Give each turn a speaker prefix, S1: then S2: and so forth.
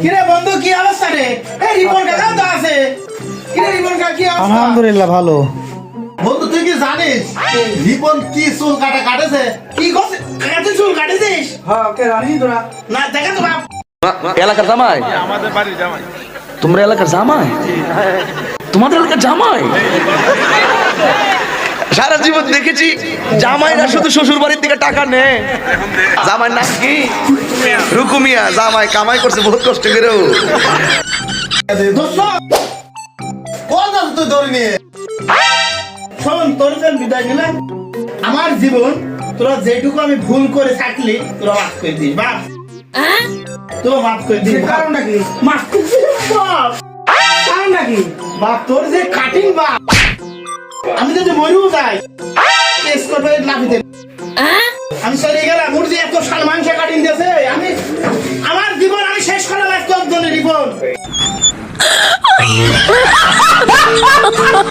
S1: কিরে বন্ধু কি অবস্থা রে? এই রিপন কাকা তো আছে। কিরে রিপন কাকা কি অবস্থা?
S2: আলহামদুলিল্লাহ ভালো।
S3: বন্ধু তুই কি জানিস রিপন কি চুল কাটেছে?
S1: কি করছিস? কাকাতে চুল কাটেছিস?
S2: হ্যাঁ কে রানি তোরা?
S1: না দেখা তো বাপ।
S4: এলাকার জামাই?
S5: আমাদের বাড়ির জামাই।
S4: তোমরা এলাকার জামাই? তোমাদের এলাকার জামাই? সারা জীবন দেখেছি জামাইরা শুধু শ্বশুর বাড়ির থেকে টাকা নেয়। জামাই নাম কি? রুকুমিয়া। জামাই কামাই করছে বহুত কষ্ট করেও।
S3: দোস্ত কোন যাচ্ছ তুই ধরে নিয়ে?
S1: শোন তোর যে বিদায় নিলাম আমার জীবন তোরা যেটুকু আমি ভুল করে থাকলি তোরা মাফ করে দিস বাপ। তোরা মাফ করে দিস।
S2: কারণটা কি?
S1: মাফ করে দিস বাপ।
S2: কারণটা কি?
S1: বাপ তোর যে কাটিং বাপ আমি যদি মরেও যাই কেস করবে লাভিতে। আমি চলে গেলাম ওর যে এত সালমান শাহ কাটিং দিয়েছে আমি আমার জীবন আমি শেষ করে লাগতো একজনের জীবন।